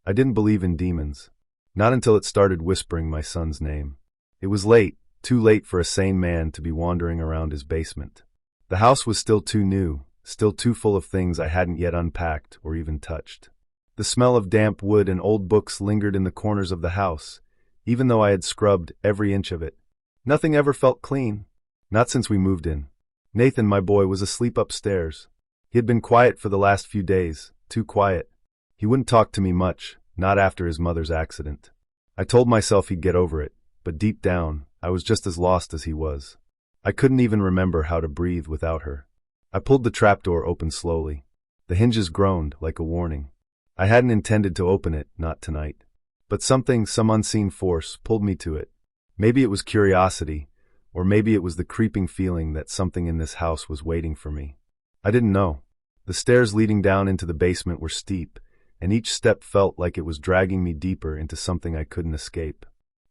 I didn't believe in demons. Not until it started whispering my son's name. It was late, too late for a sane man to be wandering around his basement. The house was still too new, still too full of things I hadn't yet unpacked or even touched. The smell of damp wood and old books lingered in the corners of the house, even though I had scrubbed every inch of it. Nothing ever felt clean. Not since we moved in. Nathan, my boy, was asleep upstairs. He had been quiet for the last few days, too quiet. He wouldn't talk to me much, not after his mother's accident. I told myself he'd get over it, but deep down, I was just as lost as he was. I couldn't even remember how to breathe without her. I pulled the trapdoor open slowly. The hinges groaned like a warning. I hadn't intended to open it, not tonight. But some unseen force, pulled me to it. Maybe it was curiosity, or maybe it was the creeping feeling that something in this house was waiting for me. I didn't know. The stairs leading down into the basement were steep, and each step felt like it was dragging me deeper into something I couldn't escape.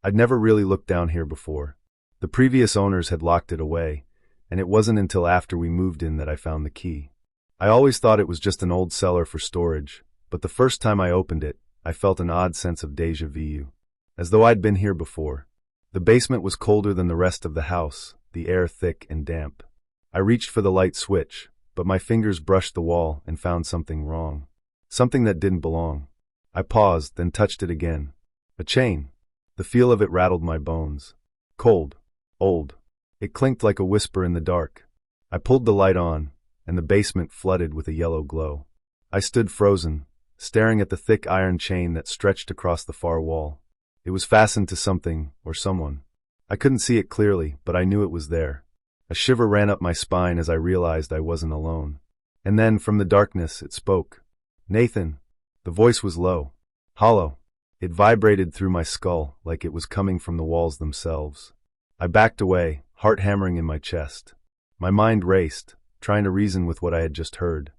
I'd never really looked down here before. The previous owners had locked it away, and it wasn't until after we moved in that I found the key. I always thought it was just an old cellar for storage, but the first time I opened it, I felt an odd sense of déjà vu, as though I'd been here before. The basement was colder than the rest of the house, the air thick and damp. I reached for the light switch, but my fingers brushed the wall and found something wrong. Something that didn't belong. I paused, then touched it again. A chain. The feel of it rattled my bones. Cold. Old. It clinked like a whisper in the dark. I pulled the light on, and the basement flooded with a yellow glow. I stood frozen, staring at the thick iron chain that stretched across the far wall. It was fastened to something, or someone. I couldn't see it clearly, but I knew it was there. A shiver ran up my spine as I realized I wasn't alone. And then, from the darkness, it spoke. Nathan. The voice was low. Hollow. It vibrated through my skull like it was coming from the walls themselves. I backed away, heart hammering in my chest. My mind raced, trying to reason with what I had just heard.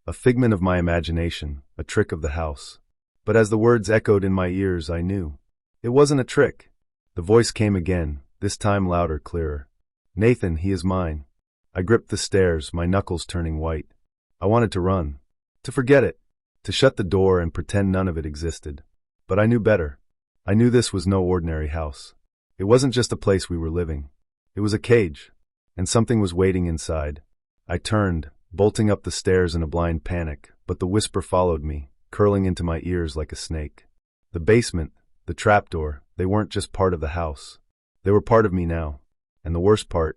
A figment of my imagination, a trick of the house. But as the words echoed in my ears, I knew. It wasn't a trick. The voice came again, this time louder, clearer. Nathan, he is mine. I gripped the stairs, my knuckles turning white. I wanted to run. To forget it. To shut the door and pretend none of it existed. But I knew better. I knew this was no ordinary house. It wasn't just a place we were living. It was a cage. And something was waiting inside. I turned, bolting up the stairs in a blind panic, but the whisper followed me, curling into my ears like a snake. The basement, the trapdoor, they weren't just part of the house. They were part of me now. And the worst part,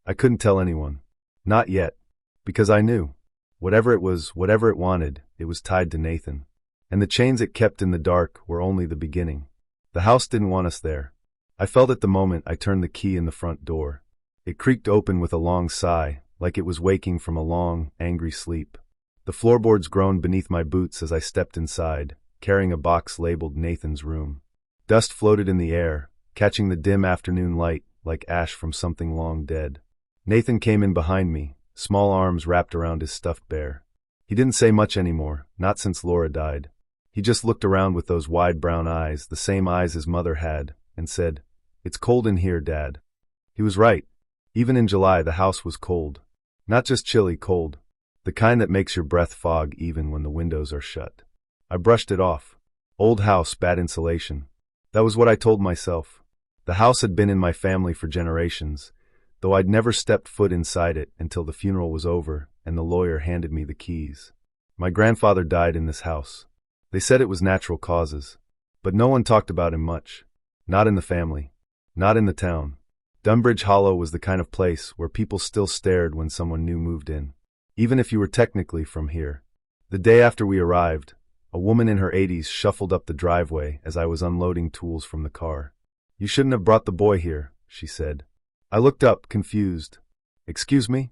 I couldn't tell anyone. Not yet. Because I knew. Whatever it was, whatever it wanted, it was tied to Nathan. And the chains it kept in the dark were only the beginning. The house didn't want us there. I felt it the moment I turned the key in the front door. It creaked open with a long sigh, like it was waking from a long, angry sleep. The floorboards groaned beneath my boots as I stepped inside, carrying a box labeled Nathan's room. Dust floated in the air, catching the dim afternoon light like ash from something long dead. Nathan came in behind me, small arms wrapped around his stuffed bear. He didn't say much anymore, not since Laura died. He just looked around with those wide brown eyes, the same eyes his mother had, and said, "It's cold in here, Dad." He was right. Even in July, the house was cold. Not just chilly cold. The kind that makes your breath fog even when the windows are shut. I brushed it off. Old house, bad insulation. That was what I told myself. The house had been in my family for generations, though I'd never stepped foot inside it until the funeral was over and the lawyer handed me the keys. My grandfather died in this house. They said it was natural causes, but no one talked about him much. Not in the family. Not in the town. Dunbridge Hollow was the kind of place where people still stared when someone new moved in, even if you were technically from here. The day after we arrived, a woman in her 80s shuffled up the driveway as I was unloading tools from the car. "You shouldn't have brought the boy here," she said. I looked up, confused. "Excuse me?"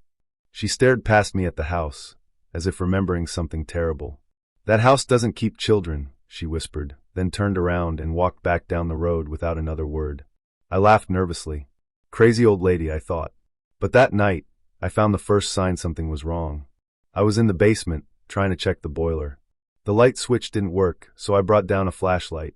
She stared past me at the house, as if remembering something terrible. "That house doesn't keep children," she whispered, then turned around and walked back down the road without another word. I laughed nervously. Crazy old lady, I thought. But that night, I found the first sign something was wrong. I was in the basement, trying to check the boiler. The light switch didn't work, so I brought down a flashlight.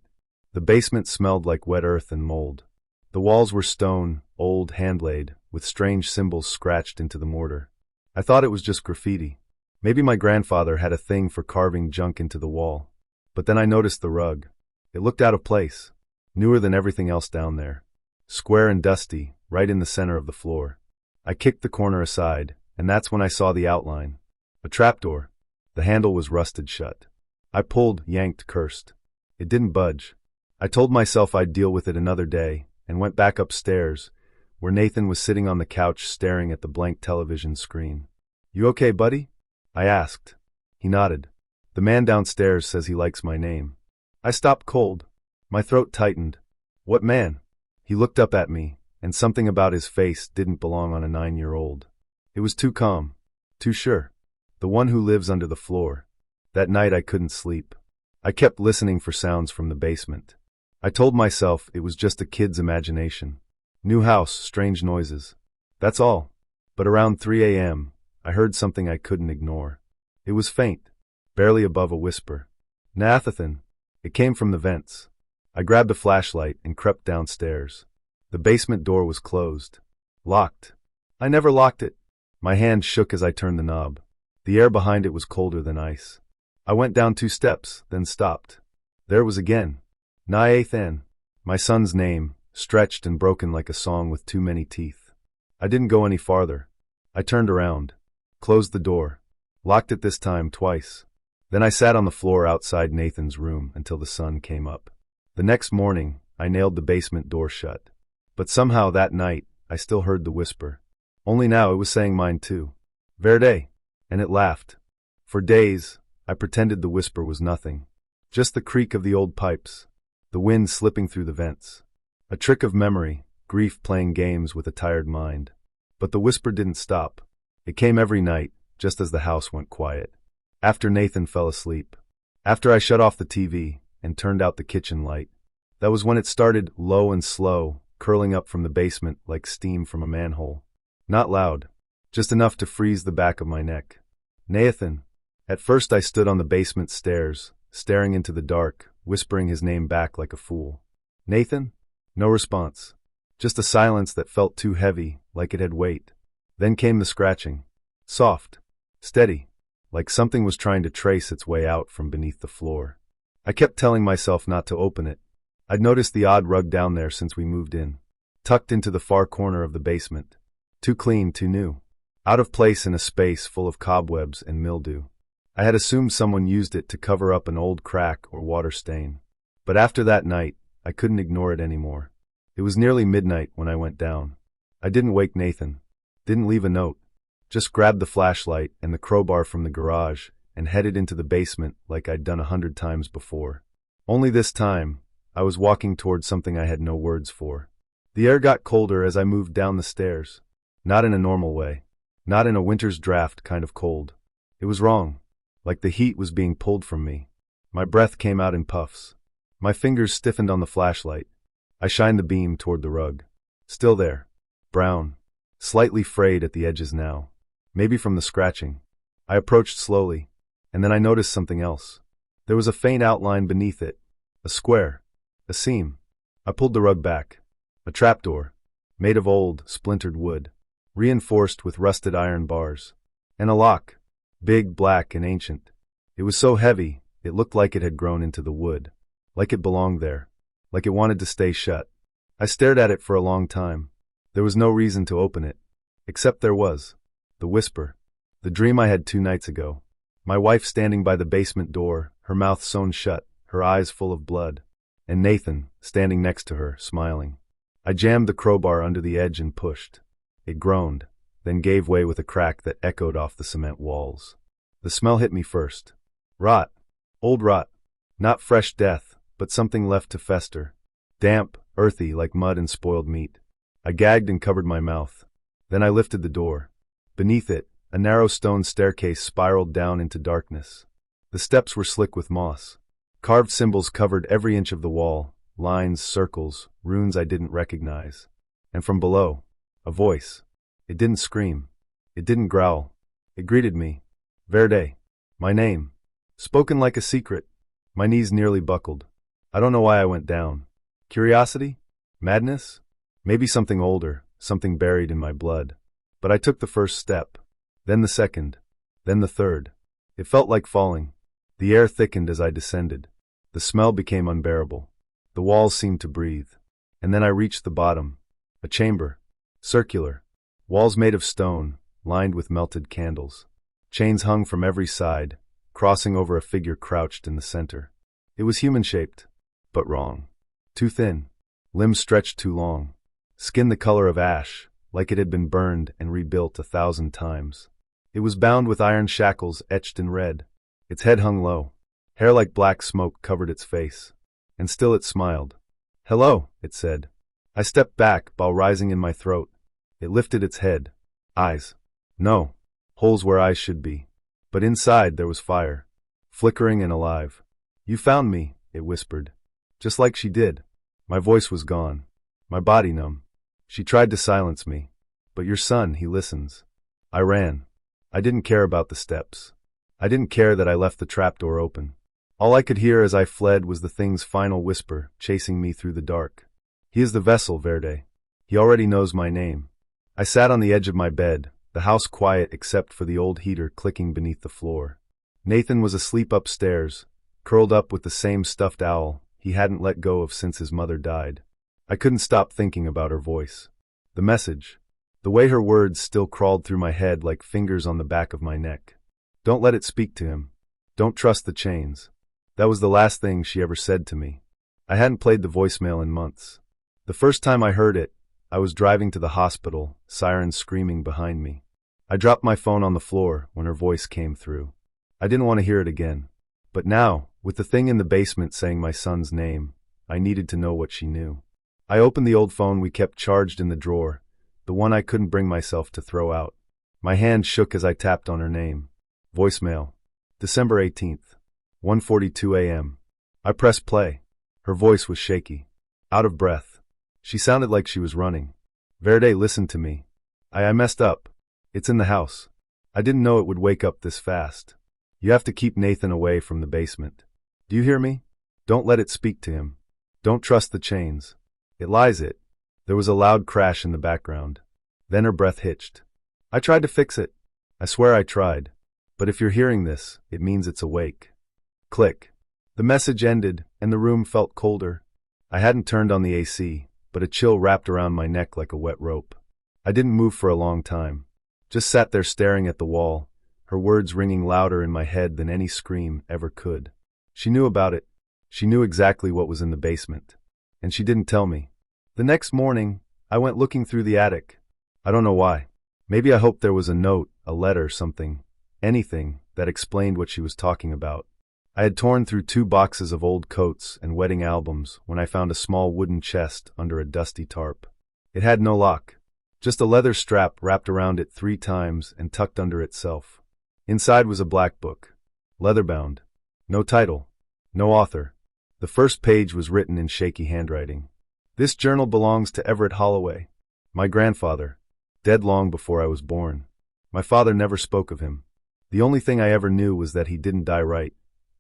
The basement smelled like wet earth and mold. The walls were stone, old, hand-laid, with strange symbols scratched into the mortar. I thought it was just graffiti. Maybe my grandfather had a thing for carving junk into the wall. But then I noticed the rug. It looked out of place, newer than everything else down there. Square and dusty, right in the center of the floor. I kicked the corner aside, and that's when I saw the outline. A trapdoor. The handle was rusted shut. I pulled, yanked, cursed. It didn't budge. I told myself I'd deal with it another day, and went back upstairs, where Nathan was sitting on the couch staring at the blank television screen. "You okay, buddy?" I asked. He nodded. "The man downstairs says he likes my name." I stopped cold. My throat tightened. "What man?" He looked up at me, and something about his face didn't belong on a 9-year-old. It was too calm, too sure. "The one who lives under the floor." That night I couldn't sleep. I kept listening for sounds from the basement. I told myself it was just a kid's imagination. New house, strange noises. That's all. But around 3 a.m., I heard something I couldn't ignore. It was faint, barely above a whisper. "Nathan." It came from the vents. I grabbed a flashlight and crept downstairs. The basement door was closed. Locked. I never locked it. My hand shook as I turned the knob. The air behind it was colder than ice. I went down 2 steps, then stopped. There it was again. Nathan. My son's name, stretched and broken like a song with too many teeth. I didn't go any farther. I turned around, closed the door, locked it this time twice. Then I sat on the floor outside Nathan's room until the sun came up. The next morning, I nailed the basement door shut. But somehow that night, I still heard the whisper. Only now it was saying mine too. "Verde." And it laughed. For days, I pretended the whisper was nothing. Just the creak of the old pipes, the wind slipping through the vents. A trick of memory, grief playing games with a tired mind. But the whisper didn't stop. It came every night, just as the house went quiet. After Nathan fell asleep. After I shut off the TV and turned out the kitchen light. That was when it started, low and slow, curling up from the basement like steam from a manhole. Not loud, just enough to freeze the back of my neck. Nathan. At first I stood on the basement stairs, staring into the dark, whispering his name back like a fool. "Nathan?" No response. Just a silence that felt too heavy, like it had weight. Then came the scratching. Soft. Steady. Like something was trying to trace its way out from beneath the floor. I kept telling myself not to open it. I'd noticed the odd rug down there since we moved in. Tucked into the far corner of the basement. Too clean, too new. Out of place in a space full of cobwebs and mildew. I had assumed someone used it to cover up an old crack or water stain. But after that night, I couldn't ignore it anymore. It was nearly midnight when I went down. I didn't wake Nathan. Didn't leave a note. Just grabbed the flashlight and the crowbar from the garage and headed into the basement like I'd done 100 times before. Only this time, I was walking toward something I had no words for. The air got colder as I moved down the stairs. Not in a normal way. Not in a winter's draft kind of cold. It was wrong. Like the heat was being pulled from me. My breath came out in puffs. My fingers stiffened on the flashlight. I shined the beam toward the rug. Still there. Brown. Slightly frayed at the edges now. Maybe from the scratching. I approached slowly, and then I noticed something else. There was a faint outline beneath it. A square. A seam. I pulled the rug back. A trapdoor. Made of old, splintered wood. Reinforced with rusted iron bars. And a lock. Big, black, and ancient. It was so heavy, it looked like it had grown into the wood. Like it belonged there. Like it wanted to stay shut. I stared at it for a long time. There was no reason to open it. Except there was. The whisper. The dream I had 2 nights ago. My wife standing by the basement door, her mouth sewn shut, her eyes full of blood. And Nathan, standing next to her, smiling. I jammed the crowbar under the edge and pushed. It groaned, then gave way with a crack that echoed off the cement walls. The smell hit me first. Rot. Old rot. Not fresh death, but something left to fester. Damp, earthy, like mud and spoiled meat. I gagged and covered my mouth. Then I lifted the door. Beneath it, a narrow stone staircase spiraled down into darkness. The steps were slick with moss. Carved symbols covered every inch of the wall, lines, circles, runes I didn't recognize. And from below, a voice. It didn't scream. It didn't growl. It greeted me. Verde. My name. Spoken like a secret. My knees nearly buckled. I don't know why I went down. Curiosity? Madness? Maybe something older, something buried in my blood. But I took the first step. Then the second. Then the third. It felt like falling. The air thickened as I descended. The smell became unbearable. The walls seemed to breathe. And then I reached the bottom. A chamber. Circular. Walls made of stone, lined with melted candles. Chains hung from every side, crossing over a figure crouched in the center. It was human-shaped, but wrong. Too thin. Limbs stretched too long. Skin the color of ash, like it had been burned and rebuilt 1,000 times. It was bound with iron shackles etched in red. Its head hung low. Hair like black smoke covered its face. And still it smiled. "Hello," it said. I stepped back, bile rising in my throat. It lifted its head. Eyes. No. Holes where eyes should be. But inside there was fire. Flickering and alive. "You found me," it whispered. Just like she did. My voice was gone. My body numb. She tried to silence me. "But your son, he listens." I ran. I didn't care about the steps. I didn't care that I left the trapdoor open. All I could hear as I fled was the thing's final whisper, chasing me through the dark. "He is the vessel, Verde. He already knows my name." I sat on the edge of my bed, the house quiet except for the old heater clicking beneath the floor. Nathan was asleep upstairs, curled up with the same stuffed owl he hadn't let go of since his mother died. I couldn't stop thinking about her voice. The message. The way her words still crawled through my head like fingers on the back of my neck. "Don't let it speak to him. Don't trust the chains." That was the last thing she ever said to me. I hadn't played the voicemail in months. The first time I heard it, I was driving to the hospital, sirens screaming behind me. I dropped my phone on the floor when her voice came through. I didn't want to hear it again. But now, with the thing in the basement saying my son's name, I needed to know what she knew. I opened the old phone we kept charged in the drawer, the one I couldn't bring myself to throw out. My hand shook as I tapped on her name. Voicemail. December 18th. 1:42 a.m. I pressed play. Her voice was shaky. Out of breath. She sounded like she was running. "Verde, listen to me. I messed up. It's in the house. I didn't know it would wake up this fast. You have to keep Nathan away from the basement. Do you hear me? Don't let it speak to him. Don't trust the chains. It lies it." There was a loud crash in the background. Then her breath hitched. "I tried to fix it. I swear I tried. But if you're hearing this, it means it's awake." Click. The message ended, and the room felt colder. I hadn't turned on the AC, but a chill wrapped around my neck like a wet rope. I didn't move for a long time. Just sat there staring at the wall, her words ringing louder in my head than any scream ever could. She knew about it. She knew exactly what was in the basement. And she didn't tell me. The next morning, I went looking through the attic. I don't know why. Maybe I hoped there was a note, a letter, something, anything that explained what she was talking about. I had torn through 2 boxes of old coats and wedding albums when I found a small wooden chest under a dusty tarp. It had no lock, just a leather strap wrapped around it 3 times and tucked under itself. Inside was a black book, leather-bound. No title, no author. The first page was written in shaky handwriting. "This journal belongs to Everett Holloway, my grandfather, dead long before I was born. My father never spoke of him. The only thing I ever knew was that he didn't die right,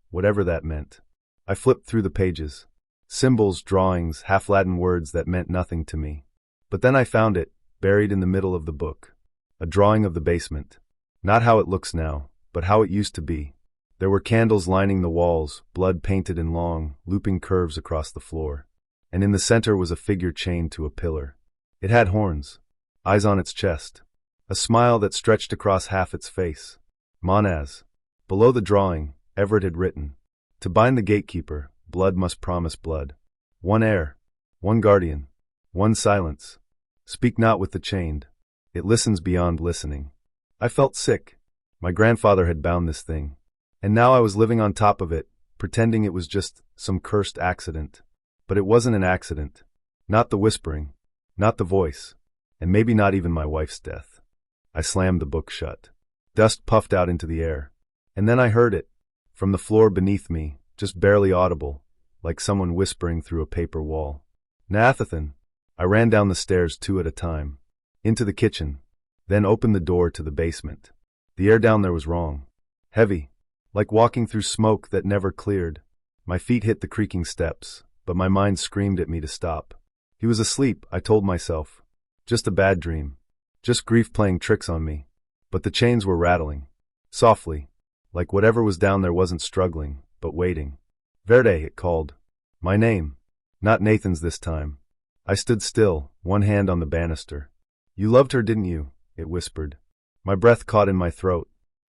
whatever that meant." I flipped through the pages. Symbols, drawings, half-Latin words that meant nothing to me. But then I found it, buried in the middle of the book. A drawing of the basement. Not how it looks now, but how it used to be. There were candles lining the walls, blood painted in long, looping curves across the floor. And in the center was a figure chained to a pillar. It had horns, eyes on its chest, a smile that stretched across half its face. Monaz. Below the drawing, Everett had written, "To bind the gatekeeper, blood must promise blood. One heir, one guardian, one silence. Speak not with the chained. It listens beyond listening." I felt sick. My grandfather had bound this thing. And now I was living on top of it, pretending it was just some cursed accident. But it wasn't an accident. Not the whispering. Not the voice. And maybe not even my wife's death. I slammed the book shut. Dust puffed out into the air. And then I heard it. From the floor beneath me, just barely audible, like someone whispering through a paper wall. "Nathan." I ran down the stairs 2 at a time. Into the kitchen. Then opened the door to the basement. The air down there was wrong. Heavy. Like walking through smoke that never cleared. My feet hit the creaking steps, but my mind screamed at me to stop. He was asleep, I told myself. Just a bad dream. Just grief playing tricks on me. But the chains were rattling. Softly. Like whatever was down there wasn't struggling, but waiting. Verde, it called. My name. Not Nathan's this time. I stood still, one hand on the banister. You loved her, didn't you? It whispered. My breath caught in my throat.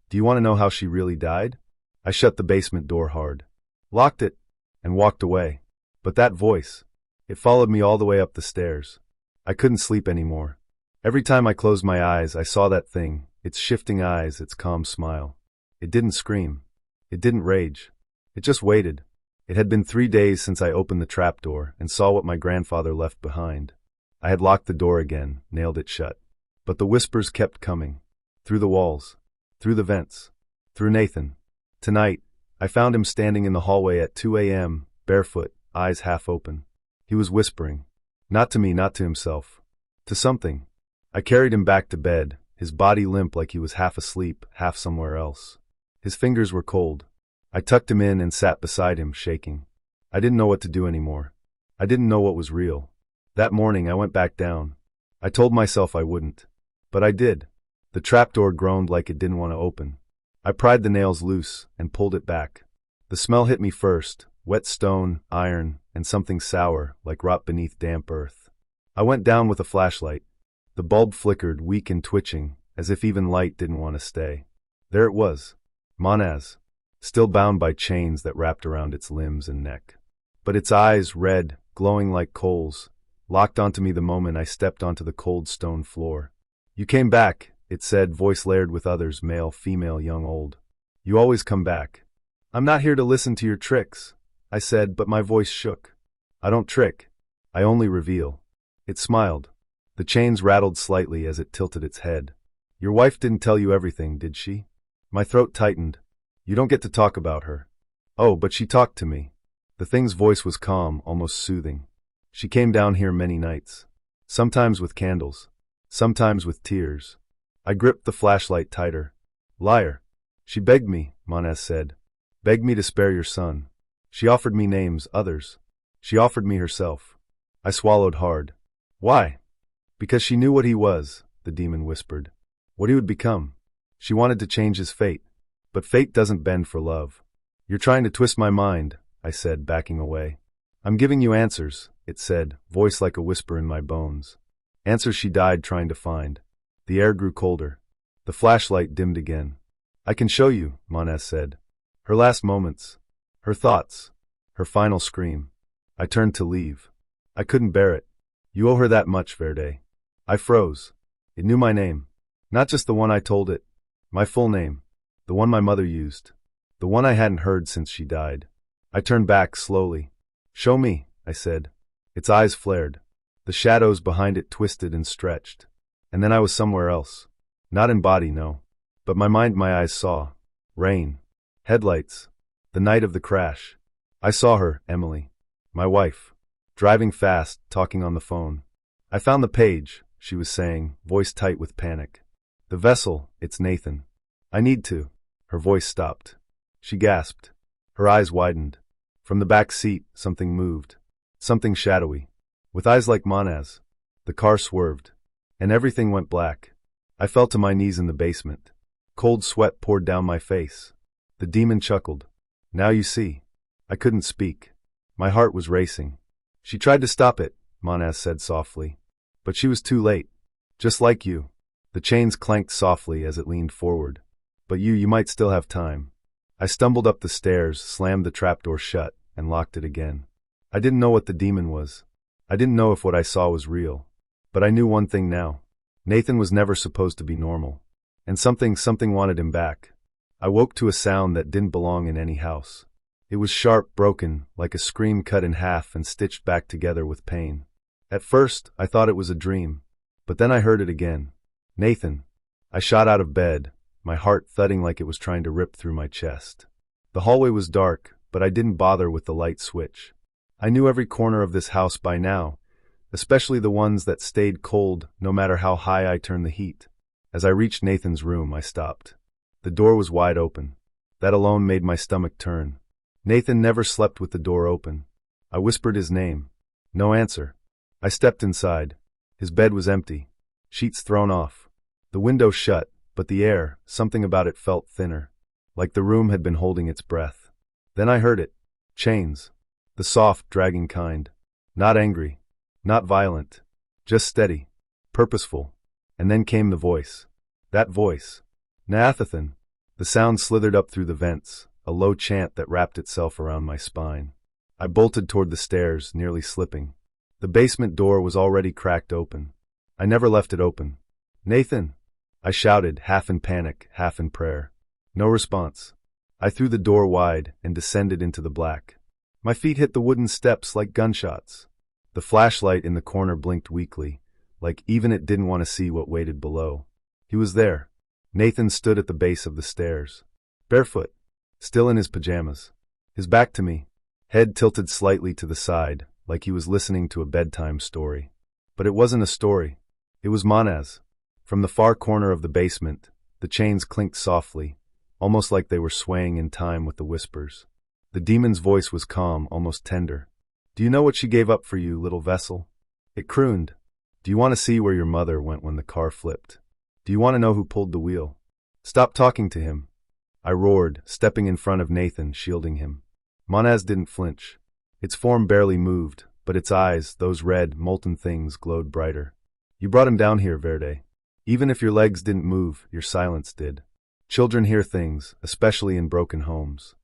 Do you want to know how she really died? I shut the basement door hard, locked it, and walked away. But that voice, it followed me all the way up the stairs. I couldn't sleep anymore. Every time I closed my eyes, I saw that thing, its shifting eyes, its calm smile. It didn't scream. It didn't rage. It just waited. It had been 3 days since I opened the trapdoor and saw what my grandfather left behind. I had locked the door again, nailed it shut. But the whispers kept coming. Through the walls. Through the vents. Through Nathan. Tonight, I found him standing in the hallway at 2 a.m., barefoot, eyes half open. He was whispering. Not to me, not to himself. To something. I carried him back to bed, his body limp like he was half asleep, half somewhere else. His fingers were cold. I tucked him in and sat beside him, shaking. I didn't know what to do anymore. I didn't know what was real. That morning I went back down. I told myself I wouldn't. But I did. The trapdoor groaned like it didn't want to open. I pried the nails loose and pulled it back. The smell hit me first, wet stone, iron, and something sour, like rot beneath damp earth. I went down with a flashlight. The bulb flickered, weak and twitching, as if even light didn't want to stay. There it was. Monaz. Still bound by chains that wrapped around its limbs and neck. But its eyes, red, glowing like coals, locked onto me the moment I stepped onto the cold stone floor. You came back, it said, voice layered with others, male, female, young, old. You always come back. I'm not here to listen to your tricks, I said, but my voice shook. I don't trick. I only reveal. It smiled. The chains rattled slightly as it tilted its head. Your wife didn't tell you everything, did she? My throat tightened. You don't get to talk about her. Oh, but she talked to me. The thing's voice was calm, almost soothing. She came down here many nights. Sometimes with candles. Sometimes with tears. I gripped the flashlight tighter. Liar. She begged me, Monaz said. Begged me to spare your son. She offered me names, others. She offered me herself. I swallowed hard. Why? Because she knew what he was, the demon whispered. What he would become. She wanted to change his fate. But fate doesn't bend for love. You're trying to twist my mind, I said, backing away. I'm giving you answers, it said, voice like a whisper in my bones. Answers she died trying to find. The air grew colder. The flashlight dimmed again. I can show you, Monaz said. Her last moments. Her thoughts. Her final scream. I turned to leave. I couldn't bear it. You owe her that much, Verde. I froze. It knew my name. Not just the one I told it. My full name. The one my mother used. The one I hadn't heard since she died. I turned back slowly. Show me, I said. Its eyes flared. The shadows behind it twisted and stretched. And then I was somewhere else. Not in body, no. But my mind, my eyes saw. Rain. Headlights. The night of the crash. I saw her, Emily. My wife. Driving fast, talking on the phone. I found the page, she was saying, voice tight with panic. The vessel, it's Nathan. I need to. Her voice stopped. She gasped. Her eyes widened. From the back seat, something moved. Something shadowy. With eyes like Monaz. The car swerved. And everything went black. I fell to my knees in the basement. Cold sweat poured down my face. The demon chuckled. Now you see. I couldn't speak. My heart was racing. She tried to stop it, Monaz said softly. But she was too late. Just like you. The chains clanked softly as it leaned forward. But you might still have time. I stumbled up the stairs, slammed the trapdoor shut, and locked it again. I didn't know what the demon was. I didn't know if what I saw was real. But I knew one thing now. Nathan was never supposed to be normal. And something wanted him back. I woke to a sound that didn't belong in any house. It was sharp, broken, like a scream cut in half and stitched back together with pain. At first, I thought it was a dream. But then I heard it again. Nathan. I shot out of bed, my heart thudding like it was trying to rip through my chest. The hallway was dark, but I didn't bother with the light switch. I knew every corner of this house by now, especially the ones that stayed cold no matter how high I turned the heat. As I reached Nathan's room, I stopped. The door was wide open. That alone made my stomach turn. Nathan never slept with the door open. I whispered his name. No answer. I stepped inside. His bed was empty. Sheets thrown off. The window shut, but the air, something about it felt thinner. Like the room had been holding its breath. Then I heard it. Chains. The soft, dragging kind. Not angry. Not violent. Just steady. Purposeful. And then came the voice. That voice. Naathathan. The sound slithered up through the vents, a low chant that wrapped itself around my spine. I bolted toward the stairs, nearly slipping. The basement door was already cracked open. I never left it open. Nathan! I shouted, half in panic, half in prayer. No response. I threw the door wide and descended into the black. My feet hit the wooden steps like gunshots. The flashlight in the corner blinked weakly, like even it didn't want to see what waited below. He was there. Nathan stood at the base of the stairs. Barefoot. Still in his pajamas. His back to me. Head tilted slightly to the side, like he was listening to a bedtime story. But it wasn't a story. It was Manaz. From the far corner of the basement, the chains clinked softly, almost like they were swaying in time with the whispers. The demon's voice was calm, almost tender. Do you know what she gave up for you, little vessel? It crooned. Do you want to see where your mother went when the car flipped? Do you want to know who pulled the wheel? Stop talking to him. I roared, stepping in front of Nathan, shielding him. Manaz didn't flinch. Its form barely moved, but its eyes, those red, molten things, glowed brighter. You brought him down here, Verde. Even if your legs didn't move, your silence did. Children hear things, especially in broken homes.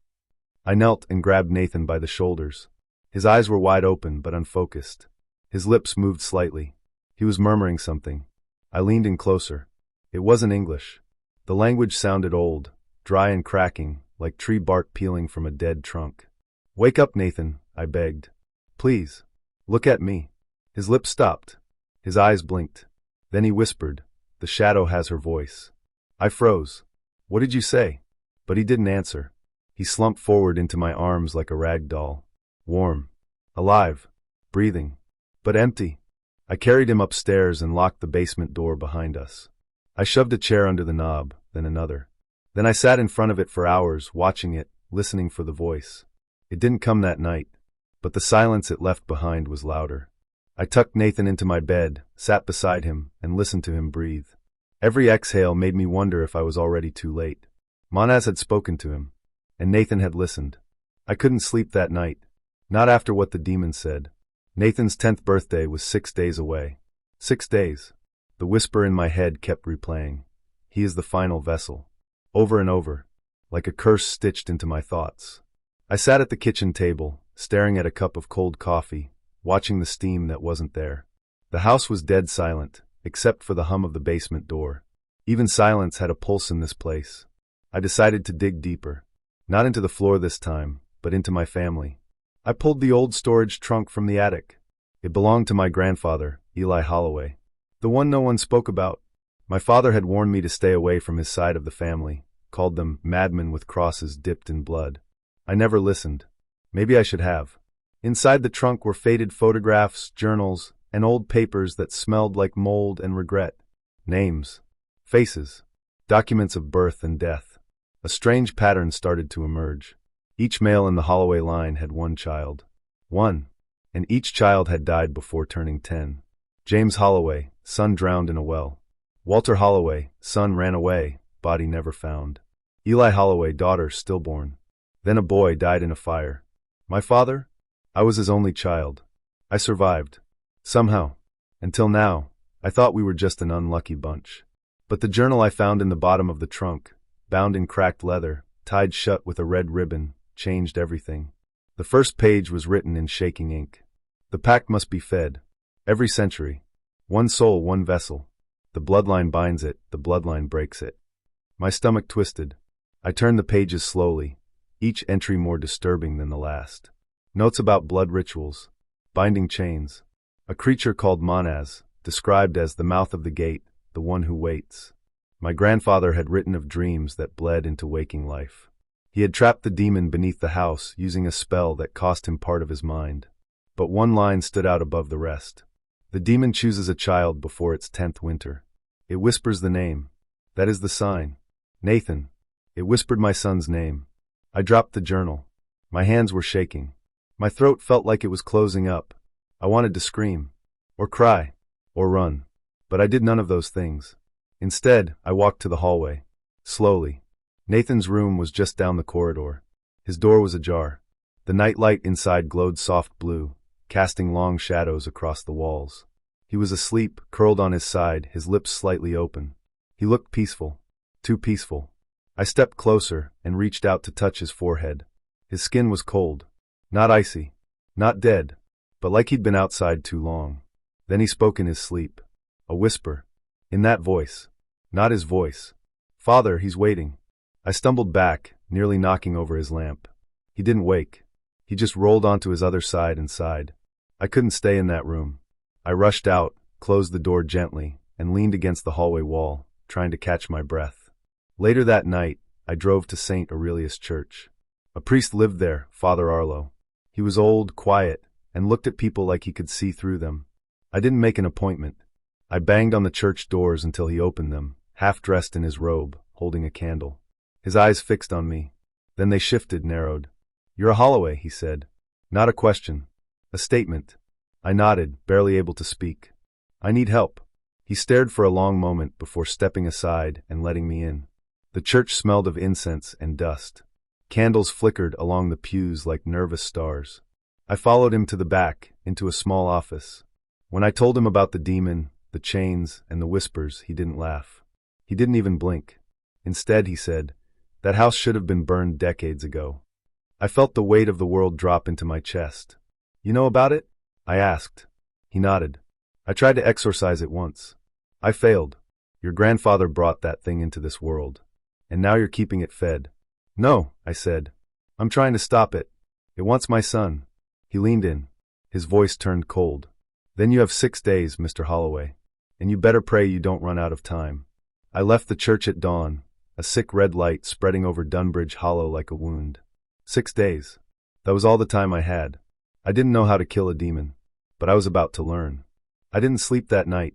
I knelt and grabbed Nathan by the shoulders. His eyes were wide open but unfocused. His lips moved slightly. He was murmuring something. I leaned in closer. It wasn't English. The language sounded old, dry and cracking, like tree bark peeling from a dead trunk. Wake up, Nathan, I begged. Please. Look at me. His lips stopped. His eyes blinked. Then he whispered, "The shadow has her voice." I froze. What did you say? But he didn't answer. He slumped forward into my arms like a rag doll. Warm. Alive. Breathing. But empty. I carried him upstairs and locked the basement door behind us. I shoved a chair under the knob, then another. Then I sat in front of it for hours, watching it, listening for the voice. It didn't come that night, but the silence it left behind was louder. I tucked Nathan into my bed, sat beside him, and listened to him breathe. Every exhale made me wonder if I was already too late. Manaz had spoken to him, and Nathan had listened. I couldn't sleep that night, not after what the demon said. Nathan's 10th birthday was 6 days away. 6 days. The whisper in my head kept replaying. He is the final vessel. Over and over, like a curse stitched into my thoughts. I sat at the kitchen table, staring at a cup of cold coffee, watching the steam that wasn't there. The house was dead silent, except for the hum of the basement door. Even silence had a pulse in this place. I decided to dig deeper. Not into the floor this time, but into my family. I pulled the old storage trunk from the attic. It belonged to my grandfather, Eli Holloway. The one no one spoke about. My father had warned me to stay away from his side of the family, called them madmen with crosses dipped in blood. I never listened. Maybe I should have. Inside the trunk were faded photographs, journals, and old papers that smelled like mold and regret. Names. Faces. Documents of birth and death. A strange pattern started to emerge. Each male in the Holloway line had one child. One. And each child had died before turning 10. James Holloway, son drowned in a well. Walter Holloway, son ran away, body never found. Eli Holloway, daughter stillborn. Then a boy died in a fire. My father? I was his only child. I survived. Somehow. Until now, I thought we were just an unlucky bunch. But the journal I found in the bottom of the trunk, bound in cracked leather, tied shut with a red ribbon, changed everything. The first page was written in shaking ink. The pact must be fed. Every century. One soul, one vessel. The bloodline binds it, the bloodline breaks it. My stomach twisted. I turned the pages slowly, each entry more disturbing than the last. Notes about blood rituals. Binding chains. A creature called Manaz, described as the mouth of the gate, the one who waits. My grandfather had written of dreams that bled into waking life. He had trapped the demon beneath the house using a spell that cost him part of his mind. But one line stood out above the rest. The demon chooses a child before its 10th winter. It whispers the name. That is the sign. Nathan. It whispered my son's name. I dropped the journal. My hands were shaking. My throat felt like it was closing up. I wanted to scream, or cry, or run. But I did none of those things. Instead, I walked to the hallway. Slowly. Nathan's room was just down the corridor. His door was ajar. The nightlight inside glowed soft blue, casting long shadows across the walls. He was asleep, curled on his side, his lips slightly open. He looked peaceful. Too peaceful. I stepped closer and reached out to touch his forehead. His skin was cold. Not icy. Not dead. But like he'd been outside too long. Then he spoke in his sleep. A whisper. In that voice. Not his voice. "Father, he's waiting." I stumbled back, nearly knocking over his lamp. He didn't wake. He just rolled onto his other side and sighed. I couldn't stay in that room. I rushed out, closed the door gently, and leaned against the hallway wall, trying to catch my breath. Later that night, I drove to St. Aurelius Church. A priest lived there, Father Arlo. He was old, quiet, and looked at people like he could see through them. I didn't make an appointment. I banged on the church doors until he opened them, half dressed in his robe, holding a candle. His eyes fixed on me. Then they shifted, narrowed. "You're a Holloway," he said. Not a question. A statement. I nodded, barely able to speak. "I need help." He stared for a long moment before stepping aside and letting me in. The church smelled of incense and dust. Candles flickered along the pews like nervous stars. I followed him to the back, into a small office. When I told him about the demon, the chains, and the whispers, he didn't laugh. He didn't even blink. Instead, he said, "That house should have been burned decades ago." I felt the weight of the world drop into my chest. "You know about it?" I asked. He nodded. "I tried to exorcise it once. I failed. Your grandfather brought that thing into this world. And now you're keeping it fed." "No," I said. "I'm trying to stop it. It wants my son." He leaned in. His voice turned cold. "Then you have 6 days, Mr. Holloway. And you better pray you don't run out of time." I left the church at dawn, a sick red light spreading over Dunbridge Hollow like a wound. 6 days. That was all the time I had. I didn't know how to kill a demon, but I was about to learn. I didn't sleep that night.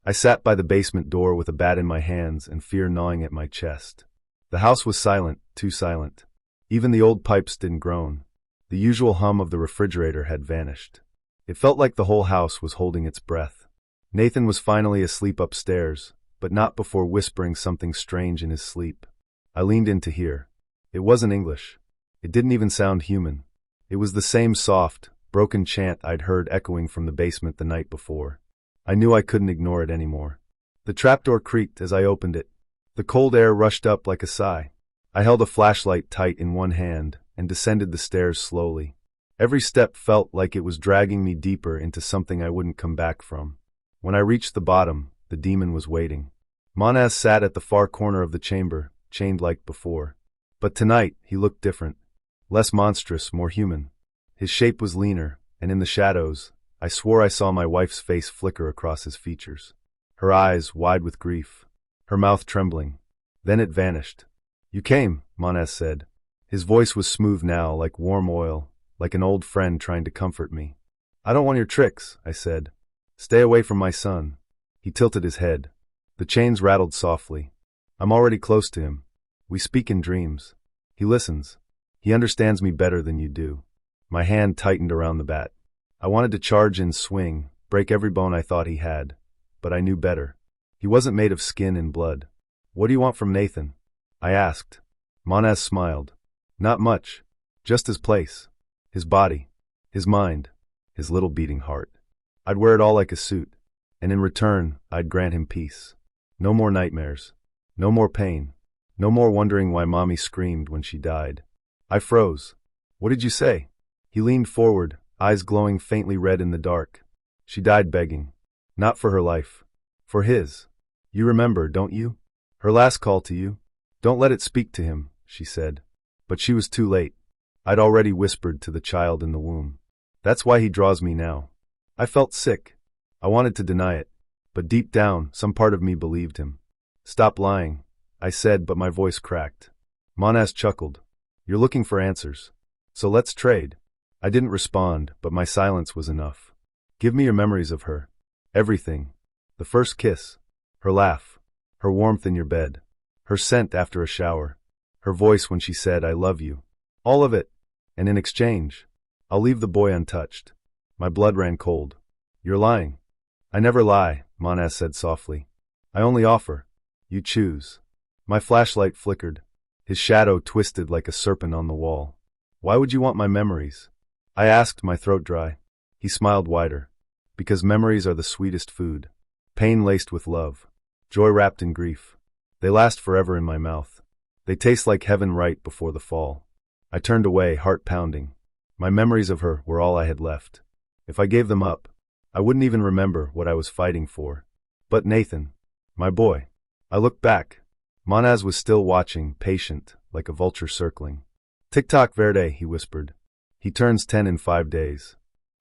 I sat by the basement door with a bat in my hands and fear gnawing at my chest. The house was silent, too silent. Even the old pipes didn't groan. The usual hum of the refrigerator had vanished. It felt like the whole house was holding its breath. Nathan was finally asleep upstairs, but not before whispering something strange in his sleep. I leaned in to hear. It wasn't English. It didn't even sound human. It was the same soft, broken chant I'd heard echoing from the basement the night before. I knew I couldn't ignore it anymore. The trapdoor creaked as I opened it. The cold air rushed up like a sigh. I held a flashlight tight in one hand and descended the stairs slowly. Every step felt like it was dragging me deeper into something I wouldn't come back from. When I reached the bottom, the demon was waiting. Monaz sat at the far corner of the chamber, chained like before. But tonight, he looked different. Less monstrous, more human. His shape was leaner, and in the shadows, I swore I saw my wife's face flicker across his features. Her eyes wide with grief. Her mouth trembling. Then it vanished. "You came," Monaz said. His voice was smooth now, like warm oil, like an old friend trying to comfort me. "I don't want your tricks," I said. "Stay away from my son." He tilted his head. The chains rattled softly. "I'm already close to him. We speak in dreams. He listens. He understands me better than you do." My hand tightened around the bat. I wanted to charge and swing, break every bone I thought he had. But I knew better. He wasn't made of skin and blood. "What do you want from Nathan?" I asked. Monaz smiled. "Not much. Just his place. His body. His mind. His little beating heart. I'd wear it all like a suit. And in return, I'd grant him peace. No more nightmares. No more pain. No more wondering why Mommy screamed when she died." I froze. "What did you say?" He leaned forward, eyes glowing faintly red in the dark. "She died begging. Not for her life. For his. You remember, don't you? Her last call to you. Don't let it speak to him," she said. But she was too late. I'd already whispered to the child in the womb. "That's why he draws me now." I felt sick. I wanted to deny it. But deep down, some part of me believed him. "Stop lying," I said, but my voice cracked. Monaz chuckled. "You're looking for answers. So let's trade." I didn't respond, but my silence was enough. "Give me your memories of her. Everything. The first kiss. Her laugh. Her warmth in your bed. Her scent after a shower. Her voice when she said, 'I love you.' All of it. And in exchange, I'll leave the boy untouched." My blood ran cold. "You're lying." "I never lie," Monaz said softly. "I only offer. You choose." My flashlight flickered. His shadow twisted like a serpent on the wall. Why would you want my memories? I asked, my throat dry. He smiled wider. Because memories are the sweetest food. Pain laced with love. Joy wrapped in grief. They last forever in my mouth. They taste like heaven right before the fall. I turned away, heart pounding. My memories of her were all I had left. If I gave them up, I wouldn't even remember what I was fighting for. But Nathan, my boy. I looked back. Manaz was still watching, patient, like a vulture circling. Tick-tock verde, he whispered. He turns 10 in 5 days.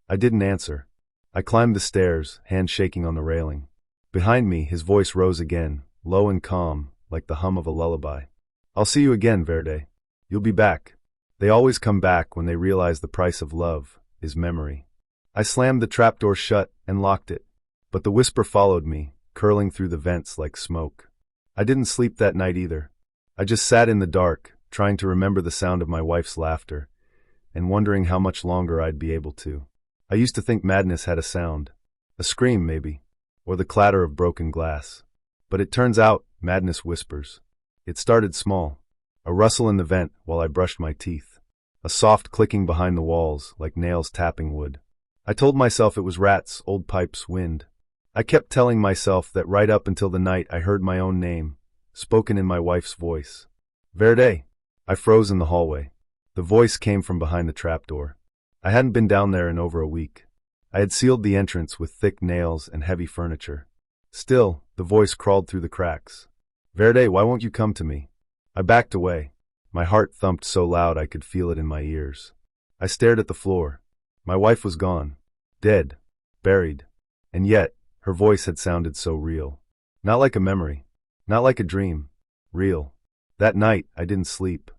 I didn't answer. I climbed the stairs, hand shaking on the railing. Behind me, his voice rose again, low and calm, like the hum of a lullaby. I'll see you again, Verde. You'll be back. They always come back when they realize the price of love is memory. I slammed the trapdoor shut and locked it, but the whisper followed me, curling through the vents like smoke. I didn't sleep that night either. I just sat in the dark, trying to remember the sound of my wife's laughter, and wondering how much longer I'd be able to. I used to think madness had a sound. A scream, maybe, or the clatter of broken glass. But it turns out, madness whispers. It started small. A rustle in the vent while I brushed my teeth. A soft clicking behind the walls, like nails tapping wood. I told myself it was rats, old pipes, wind. I kept telling myself that right up until the night I heard my own name, spoken in my wife's voice. Verde. I froze in the hallway. The voice came from behind the trapdoor. I hadn't been down there in over a week. I had sealed the entrance with thick nails and heavy furniture. Still, the voice crawled through the cracks. Verde, why won't you come to me? I backed away. My heart thumped so loud I could feel it in my ears. I stared at the floor. My wife was gone. Dead. Buried. And yet, her voice had sounded so real. Not like a memory. Not like a dream. Real. That night, I didn't sleep.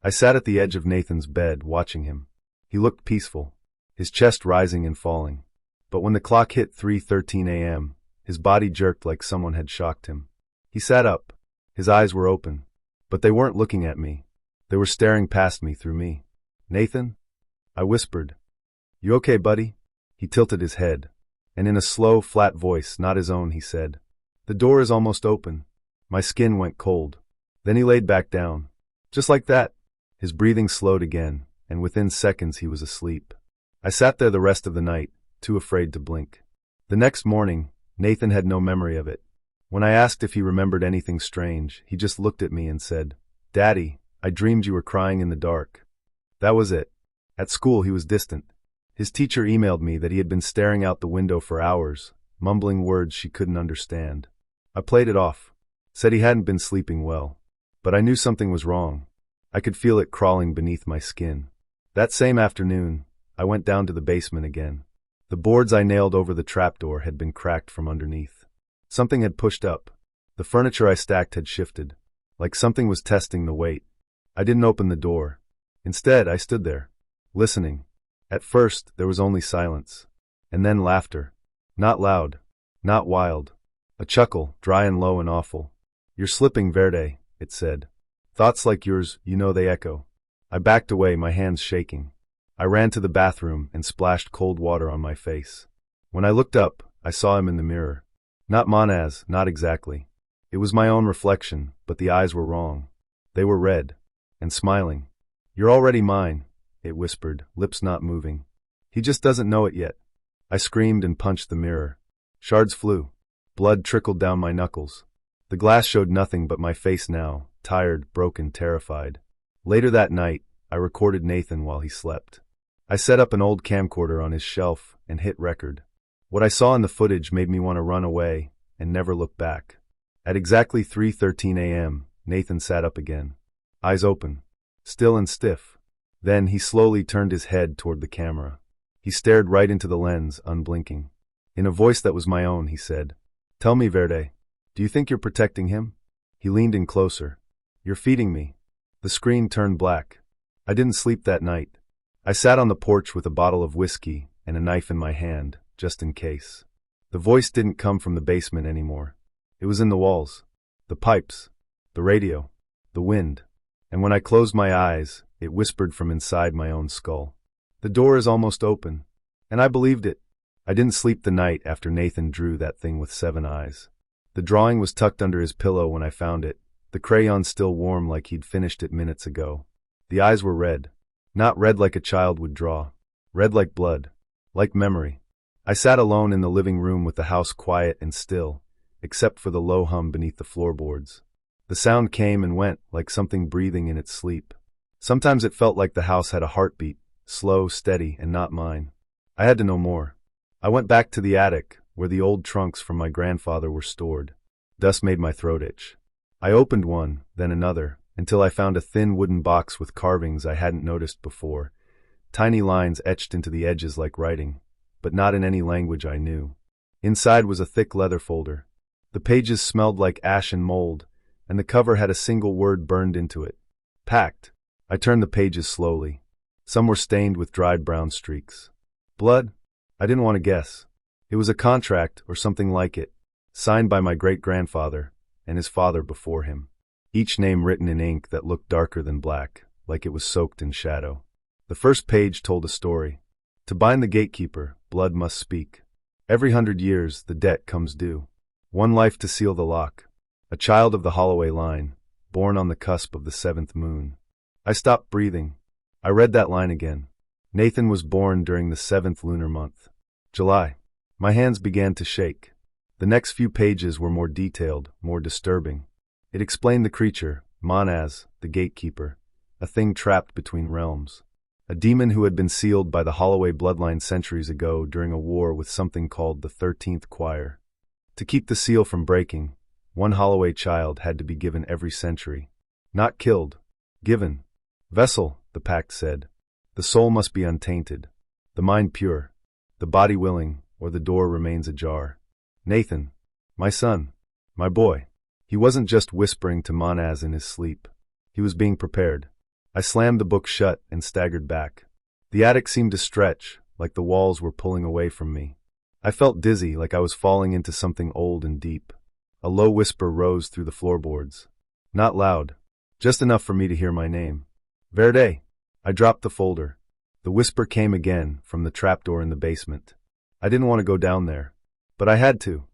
I sat at the edge of Nathan's bed, watching him. He looked peaceful, his chest rising and falling. But when the clock hit 3:13 a.m., his body jerked like someone had shocked him. He sat up. His eyes were open. But they weren't looking at me. They were staring past me through me. Nathan? I whispered. You okay, buddy? He tilted his head. And in a slow, flat voice, not his own, he said, The door is almost open. My skin went cold. Then he laid back down. Just like that. His breathing slowed again, and within seconds he was asleep. I sat there the rest of the night, too afraid to blink. The next morning, Nathan had no memory of it. When I asked if he remembered anything strange, he just looked at me and said, Daddy, I dreamed you were crying in the dark. That was it. At school he was distant. His teacher emailed me that he had been staring out the window for hours, mumbling words she couldn't understand. I played it off, said he hadn't been sleeping well. But I knew something was wrong. I could feel it crawling beneath my skin. That same afternoon, I went down to the basement again. The boards I nailed over the trapdoor had been cracked from underneath. Something had pushed up. The furniture I stacked had shifted, like something was testing the weight. I didn't open the door. Instead, I stood there, listening. At first, there was only silence. And then laughter. Not loud. Not wild. A chuckle, dry and low and awful. You're slipping, Verde, it said. Thoughts like yours, you know they echo. I backed away, my hands shaking. I ran to the bathroom and splashed cold water on my face. When I looked up, I saw him in the mirror. Not Manaz, not exactly. It was my own reflection, but the eyes were wrong. They were red. And smiling. You're already mine, it whispered, lips not moving. He just doesn't know it yet. I screamed and punched the mirror. Shards flew. Blood trickled down my knuckles. The glass showed nothing but my face now, tired, broken, terrified. Later that night, I recorded Nathan while he slept. I set up an old camcorder on his shelf and hit record. What I saw in the footage made me want to run away and never look back. At exactly 3:13 a.m., Nathan sat up again. Eyes open. Still and stiff. Then he slowly turned his head toward the camera. He stared right into the lens, unblinking. In a voice that was my own, he said, Tell me, Verde, do you think you're protecting him? He leaned in closer. You're feeding me. The screen turned black. I didn't sleep that night. I sat on the porch with a bottle of whiskey and a knife in my hand, just in case. The voice didn't come from the basement anymore. It was in the walls, the pipes, the radio, the wind. And when I closed my eyes, it whispered from inside my own skull. The door is almost open. And I believed it. I didn't sleep the night after Nathan drew that thing with 7 eyes. The drawing was tucked under his pillow when I found it, the crayon still warm like he'd finished it minutes ago. The eyes were red. Not red like a child would draw. Red like blood. Like memory. I sat alone in the living room with the house quiet and still, except for the low hum beneath the floorboards. The sound came and went like something breathing in its sleep. Sometimes it felt like the house had a heartbeat, slow, steady, and not mine. I had to know more. I went back to the attic, where the old trunks from my grandfather were stored. Dust made my throat itch. I opened one, then another, until I found a thin wooden box with carvings I hadn't noticed before. Tiny lines etched into the edges like writing, but not in any language I knew. Inside was a thick leather folder. The pages smelled like ash and mold, and the cover had a single word burned into it. Packed. I turned the pages slowly. Some were stained with dried brown streaks. Blood? I didn't want to guess. It was a contract, or something like it, signed by my great-grandfather, and his father before him. Each name written in ink that looked darker than black, like it was soaked in shadow. The first page told a story. To bind the gatekeeper, blood must speak. Every 100 years, the debt comes due. One life to seal the lock. A child of the Holloway line, born on the cusp of the 7th moon. I stopped breathing. I read that line again. Nathan was born during the 7th lunar month. July. My hands began to shake. The next few pages were more detailed, more disturbing. It explained the creature, Monaz, the gatekeeper, a thing trapped between realms. A demon who had been sealed by the Holloway bloodline centuries ago during a war with something called the 13th Choir. To keep the seal from breaking, one Holloway child had to be given every century. Not killed. Given. Vessel, the pact said. The soul must be untainted. The mind pure. The body willing, or the door remains ajar. Nathan. My son. My boy. He wasn't just whispering to Monaz in his sleep. He was being prepared. I slammed the book shut and staggered back. The attic seemed to stretch, like the walls were pulling away from me. I felt dizzy, like I was falling into something old and deep. A low whisper rose through the floorboards. Not loud. Just enough for me to hear my name. Verde. I dropped the folder. The whisper came again, from the trapdoor in the basement. I didn't want to go down there. But I had to.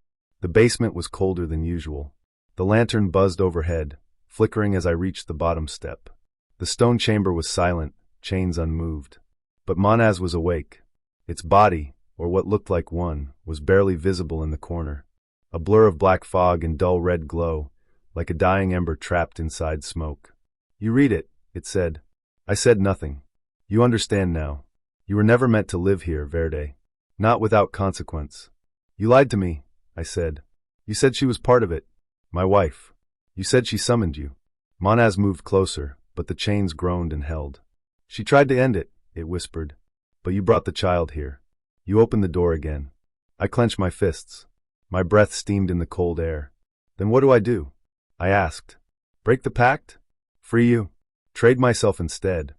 The basement was colder than usual. The lantern buzzed overhead, flickering as I reached the bottom step. The stone chamber was silent, chains unmoved. But Monaz was awake. Its body, or what looked like one, was barely visible in the corner. A blur of black fog and dull red glow, like a dying ember trapped inside smoke. You read it, it said. I said nothing. You understand now. You were never meant to live here, Verde. Not without consequence. You lied to me, I said. You said she was part of it. My wife. You said she summoned you. Monaz moved closer, but the chains groaned and held. She tried to end it, it whispered. But you brought the child here. You opened the door again. I clenched my fists. My breath steamed in the cold air. Then what do? I asked. Break the pact? Free you? Trade myself instead.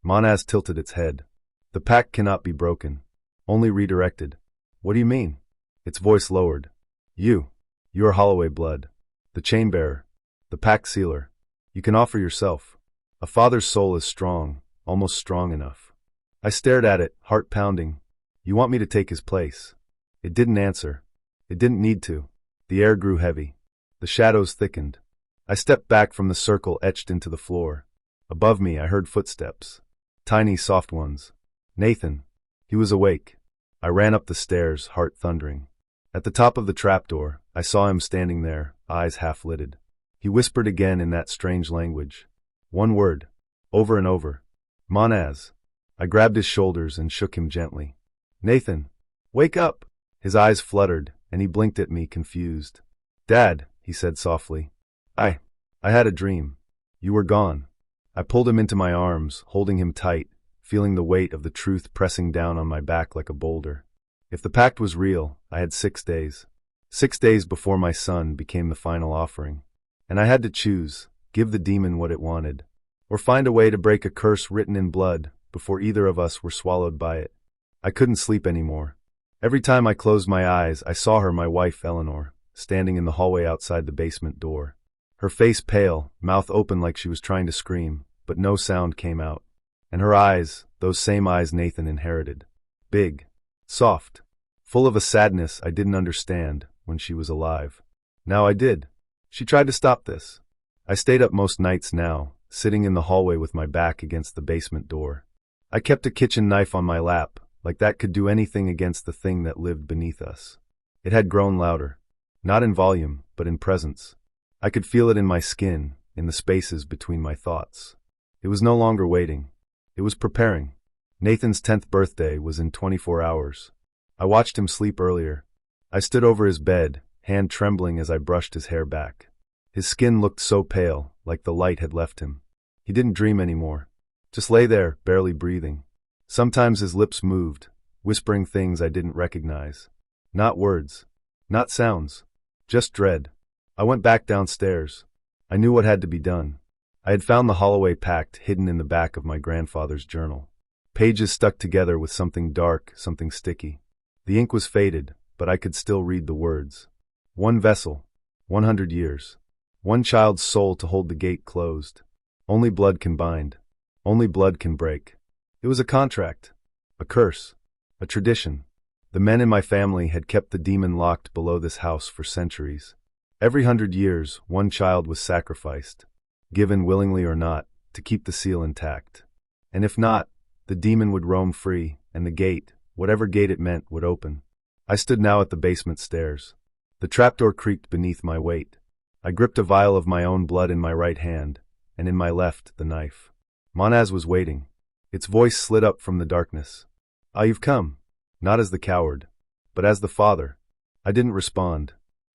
Monaz tilted its head. The pact cannot be broken. Only redirected. What do you mean? Its voice lowered. You are Holloway blood. The chain-bearer. The pact sealer. You can offer yourself. A father's soul is strong, almost strong enough. I stared at it, heart pounding. You want me to take his place? It didn't answer. It didn't need to. The air grew heavy. The shadows thickened. I stepped back from the circle etched into the floor. Above me, I heard footsteps. Tiny, soft ones. Nathan. He was awake. I ran up the stairs, heart thundering. At the top of the trapdoor, I saw him standing there, eyes half-lidded. He whispered again in that strange language. One word. Over and over. Monaz. I grabbed his shoulders and shook him gently. Nathan. Wake up! His eyes fluttered, and he blinked at me, confused. Dad, he said softly. I had a dream. You were gone. I pulled him into my arms, holding him tight, feeling the weight of the truth pressing down on my back like a boulder. If the pact was real, I had 6 days. 6 days before my son became the final offering. And I had to choose, give the demon what it wanted, or find a way to break a curse written in blood before either of us were swallowed by it. I couldn't sleep anymore. Every time I closed my eyes, I saw her, my wife Eleanor, standing in the hallway outside the basement door. Her face pale, mouth open like she was trying to scream, but no sound came out. And her eyes, those same eyes Nathan inherited. Big. Soft. Full of a sadness I didn't understand when she was alive. Now I did. She tried to stop this. I stayed up most nights now, sitting in the hallway with my back against the basement door. I kept a kitchen knife on my lap, like that could do anything against the thing that lived beneath us. It had grown louder. Not in volume, but in presence. I could feel it in my skin, in the spaces between my thoughts. It was no longer waiting. It was preparing. Nathan's 10th birthday was in 24 hours. I watched him sleep earlier. I stood over his bed, hand trembling as I brushed his hair back. His skin looked so pale, like the light had left him. He didn't dream anymore. Just lay there, barely breathing. Sometimes his lips moved, whispering things I didn't recognize. Not words. Not sounds. Just dread. I went back downstairs. I knew what had to be done. I had found the Holloway Pact hidden in the back of my grandfather's journal. Pages stuck together with something dark, something sticky. The ink was faded, but I could still read the words. One vessel. 100 years. One child's soul to hold the gate closed. Only blood can bind. Only blood can break. It was a contract. A curse. A tradition. The men in my family had kept the demon locked below this house for centuries. Every 100 years, one child was sacrificed, given willingly or not, to keep the seal intact. And if not, the demon would roam free, and the gate, whatever gate it meant, would open. I stood now at the basement stairs. The trapdoor creaked beneath my weight. I gripped a vial of my own blood in my right hand, and in my left, the knife. Monaz was waiting. Its voice slid up from the darkness. "Ah, you've come." Not as the coward, but as the father. I didn't respond.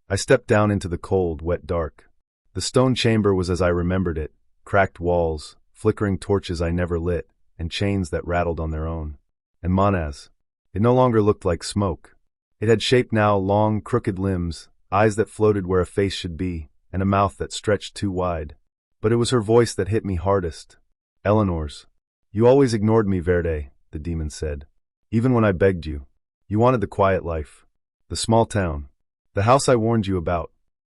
I stepped down into the cold, wet dark. The stone chamber was as I remembered it, cracked walls, flickering torches I never lit, and chains that rattled on their own. And Monaz. It no longer looked like smoke. It had shape now, long, crooked limbs, eyes that floated where a face should be, and a mouth that stretched too wide. But it was her voice that hit me hardest. Eleanor's. "You always ignored me, Verde," the demon said. "Even when I begged you. You wanted the quiet life. The small town. The house I warned you about."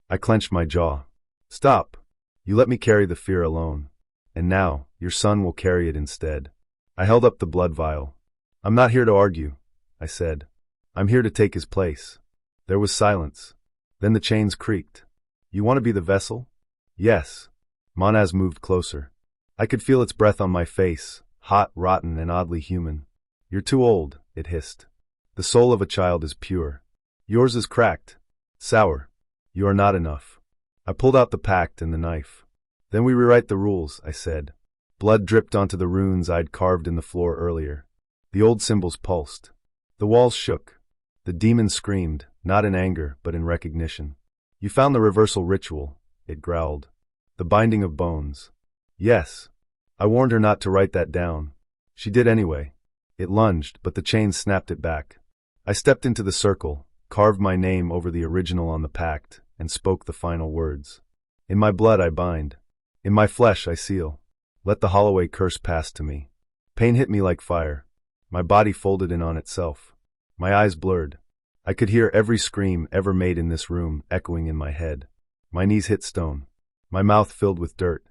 I clenched my jaw. "Stop. You let me carry the fear alone. And now, your son will carry it instead." I held up the blood vial. "I'm not here to argue," I said. "I'm here to take his place." There was silence. Then the chains creaked. "You want to be the vessel?" "Yes." Monaz moved closer. I could feel its breath on my face, hot, rotten, and oddly human. "You're too old," it hissed. "The soul of a child is pure. Yours is cracked. Sour. You are not enough." I pulled out the pact and the knife. "Then we rewrite the rules," I said. Blood dripped onto the runes I'd carved in the floor earlier. The old symbols pulsed. The walls shook. The demon screamed, not in anger, but in recognition. "You found the reversal ritual," it growled. "The binding of bones." "Yes." I warned her not to write that down. She did anyway. It lunged, but the chains snapped it back. I stepped into the circle, carved my name over the original on the pact, and spoke the final words. "In my blood I bind. In my flesh I seal. Let the Holloway curse pass to me." Pain hit me like fire. My body folded in on itself. My eyes blurred. I could hear every scream ever made in this room echoing in my head. My knees hit stone. My mouth filled with dirt.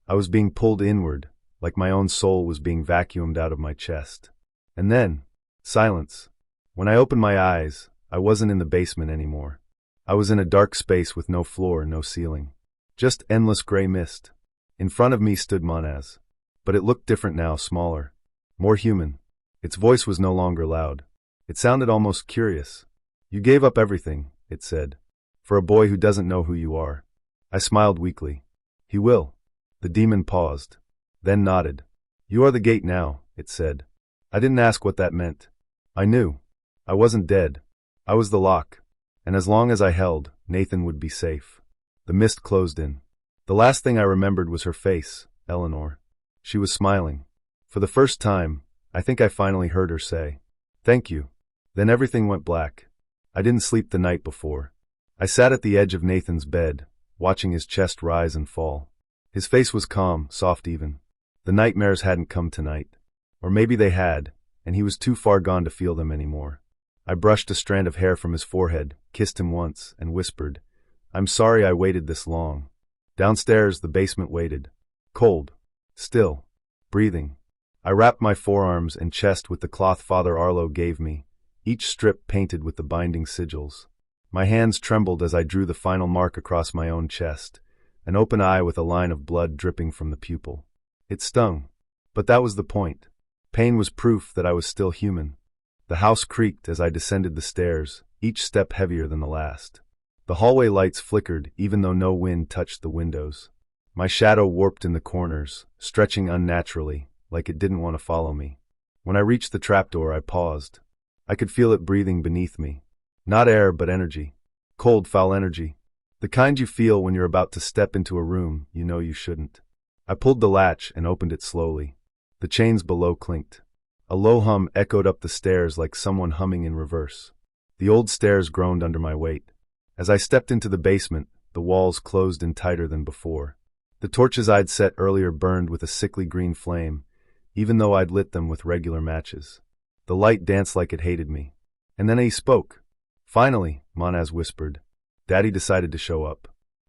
I was being pulled inward, like my own soul was being vacuumed out of my chest. And then, silence. When I opened my eyes, I wasn't in the basement anymore. I was in a dark space with no floor, no ceiling. Just endless gray mist. In front of me stood Monaz. But it looked different now, smaller. More human. Its voice was no longer loud. It sounded almost curious. "You gave up everything," it said. "For a boy who doesn't know who you are." I smiled weakly. "He will." The demon paused, then nodded. "You are the gate now," it said. I didn't ask what that meant. I knew. I wasn't dead. I was the lock. And as long as I held, Nathan would be safe. The mist closed in. The last thing I remembered was her face, Eleanor. She was smiling. For the first time, I think I finally heard her say, "Thank you." Then everything went black. I didn't sleep the night before. I sat at the edge of Nathan's bed, watching his chest rise and fall. His face was calm, soft even. The nightmares hadn't come tonight. Or maybe they had, and he was too far gone to feel them anymore. I brushed a strand of hair from his forehead, kissed him once, and whispered, "I'm sorry I waited this long." Downstairs, the basement waited. Cold. Still. Breathing. I wrapped my forearms and chest with the cloth Father Arlo gave me, each strip painted with the binding sigils. My hands trembled as I drew the final mark across my own chest, an open eye with a line of blood dripping from the pupil. It stung. But that was the point. Pain was proof that I was still human. The house creaked as I descended the stairs, each step heavier than the last. The hallway lights flickered even though no wind touched the windows. My shadow warped in the corners, stretching unnaturally, like it didn't want to follow me. When I reached the trapdoor, I paused. I could feel it breathing beneath me. Not air, but energy. Cold, foul energy. The kind you feel when you're about to step into a room you know you shouldn't. I pulled the latch and opened it slowly. The chains below clinked. A low hum echoed up the stairs like someone humming in reverse. The old stairs groaned under my weight. As I stepped into the basement, the walls closed in tighter than before. The torches I'd set earlier burned with a sickly green flame, even though I'd lit them with regular matches. The light danced like it hated me. And then he spoke. Finally, Monaz whispered. Daddy decided to show up.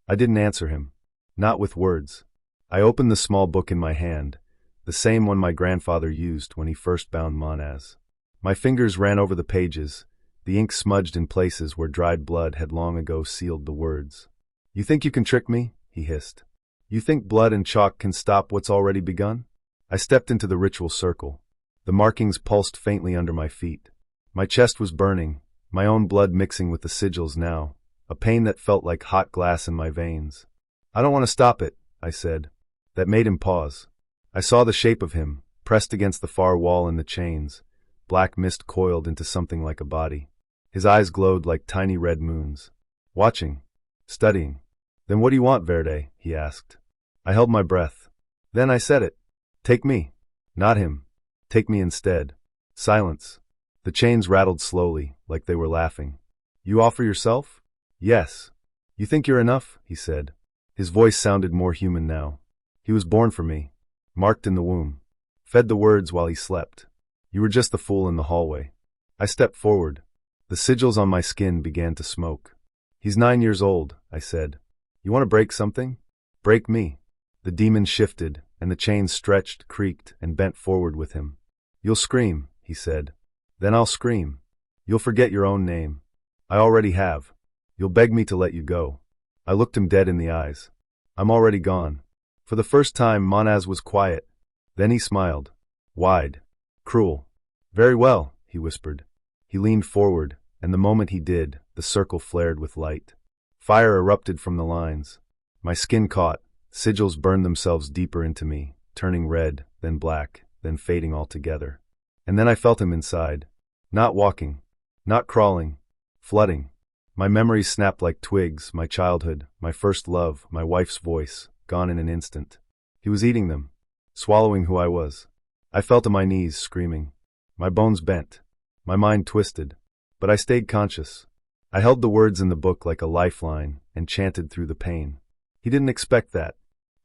I didn't answer him. Not with words. I opened the small book in my hand, the same one my grandfather used when he first bound Monaz. My fingers ran over the pages, the ink smudged in places where dried blood had long ago sealed the words. You think you can trick me? He hissed. You think blood and chalk can stop what's already begun? I stepped into the ritual circle. The markings pulsed faintly under my feet. My chest was burning, my own blood mixing with the sigils now, a pain that felt like hot glass in my veins. I don't want to stop it, I said. That made him pause. I saw the shape of him, pressed against the far wall in the chains, black mist coiled into something like a body. His eyes glowed like tiny red moons. Watching. Studying. Then what do you want, Verde? He asked. I held my breath. Then I said it. Take me. Not him. Take me instead. Silence. The chains rattled slowly, like they were laughing. You offer yourself? Yes. You think you're enough? He said. His voice sounded more human now. He was born for me. Marked in the womb. Fed the words while he slept. You were just the fool in the hallway. I stepped forward. The sigils on my skin began to smoke. He's 9 years old, I said. You want to break something? Break me. The demon shifted, and the chains stretched, creaked, and bent forward with him. You'll scream, he said. Then I'll scream. You'll forget your own name. I already have. You'll beg me to let you go. I looked him dead in the eyes. I'm already gone. For the first time, Monaz was quiet. Then he smiled. Wide. Cruel. Very well, he whispered. He leaned forward, and the moment he did, the circle flared with light. Fire erupted from the lines. My skin caught. Sigils burned themselves deeper into me, turning red, then black, then fading altogether. And then I felt him inside. Not walking. Not crawling. Flooding. My memories snapped like twigs, my childhood, my first love, my wife's voice, gone in an instant. He was eating them, swallowing who I was. I fell to my knees, screaming. My bones bent. My mind twisted. But I stayed conscious. I held the words in the book like a lifeline and chanted through the pain. He didn't expect that.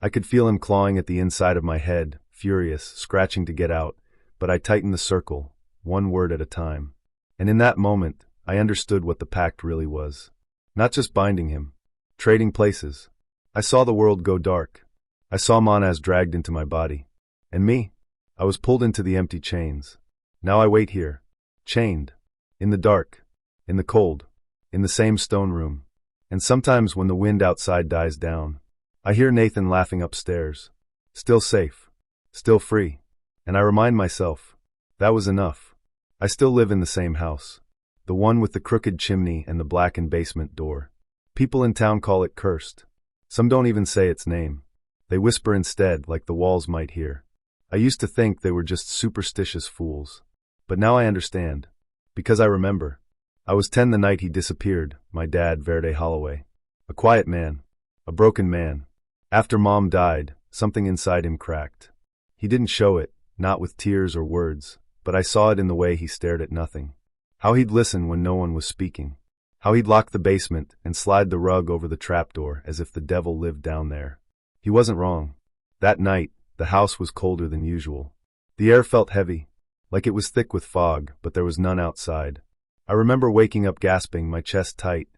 I could feel him clawing at the inside of my head, furious, scratching to get out, but I tightened the circle, one word at a time. And in that moment, I understood what the pact really was. Not just binding him. Trading places. I saw the world go dark. I saw Monaz dragged into my body. And me? I was pulled into the empty chains. Now I wait here. Chained. In the dark. In the cold. In the same stone room. And sometimes when the wind outside dies down, I hear Nathan laughing upstairs. Still safe. Still free. And I remind myself, that was enough. I still live in the same house. The one with the crooked chimney and the blackened basement door. People in town call it cursed. Some don't even say its name. They whisper instead, like the walls might hear. I used to think they were just superstitious fools. But now I understand. Because I remember. I was 10 the night he disappeared, my dad, Verde Holloway. A quiet man. A broken man. After Mom died, something inside him cracked. He didn't show it, not with tears or words, but I saw it in the way he stared at nothing. How he'd listen when no one was speaking. How he'd lock the basement and slide the rug over the trapdoor as if the devil lived down there. He wasn't wrong. That night, the house was colder than usual. The air felt heavy, like it was thick with fog, but there was none outside. I remember waking up gasping, my chest tight,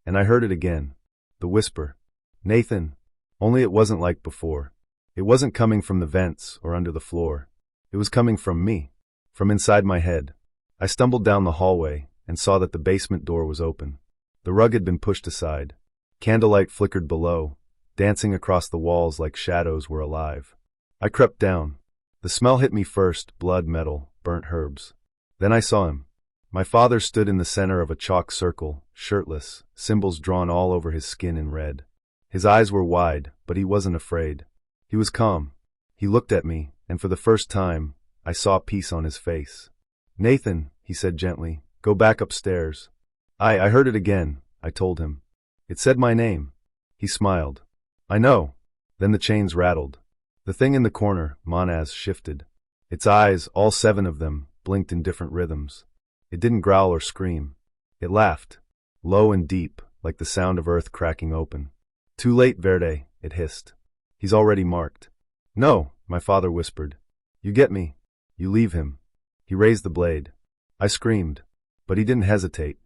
and I heard it again. The whisper. Nathan. Only it wasn't like before. It wasn't coming from the vents or under the floor. It was coming from me. From inside my head. I stumbled down the hallway and saw that the basement door was open. The rug had been pushed aside. Candlelight flickered below, dancing across the walls like shadows were alive. I crept down. The smell hit me first, blood, metal, burnt herbs. Then I saw him. My father stood in the center of a chalk circle, shirtless, symbols drawn all over his skin in red. His eyes were wide, but he wasn't afraid. He was calm. He looked at me, and for the first time, I saw peace on his face. "Nathan," he said gently, "go back upstairs." I heard it again, I told him. It said my name. He smiled. "I know." Then the chains rattled. The thing in the corner, Monaz, shifted. Its eyes, all 7 of them, blinked in different rhythms. It didn't growl or scream. It laughed, low and deep, like the sound of earth cracking open. "Too late, Verde," it hissed. "He's already marked." "No," my father whispered. "You get me. You leave him." He raised the blade. I screamed, but he didn't hesitate.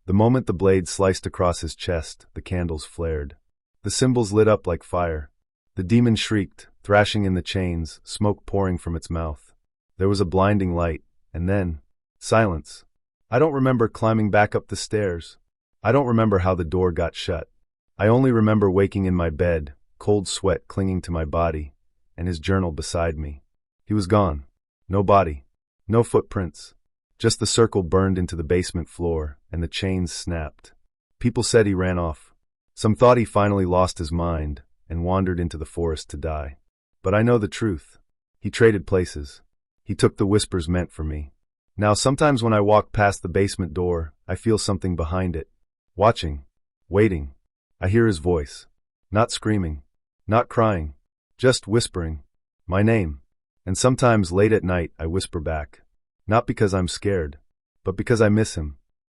The moment the blade sliced across his chest, the candles flared. The symbols lit up like fire. The demon shrieked, thrashing in the chains, smoke pouring from its mouth. There was a blinding light, and then silence. I don't remember climbing back up the stairs. I don't remember how the door got shut. I only remember waking in my bed, cold sweat clinging to my body, and his journal beside me. He was gone. No body. No footprints. Just the circle burned into the basement floor, and the chains snapped. People said he ran off. Some thought he finally lost his mind and wandered into the forest to die. But I know the truth. He traded places. He took the whispers meant for me. Now sometimes when I walk past the basement door, I feel something behind it. Watching. Waiting. I hear his voice. Not screaming. Not crying. Just whispering. My name. And sometimes late at night I whisper back. Not because I'm scared, but because I miss him.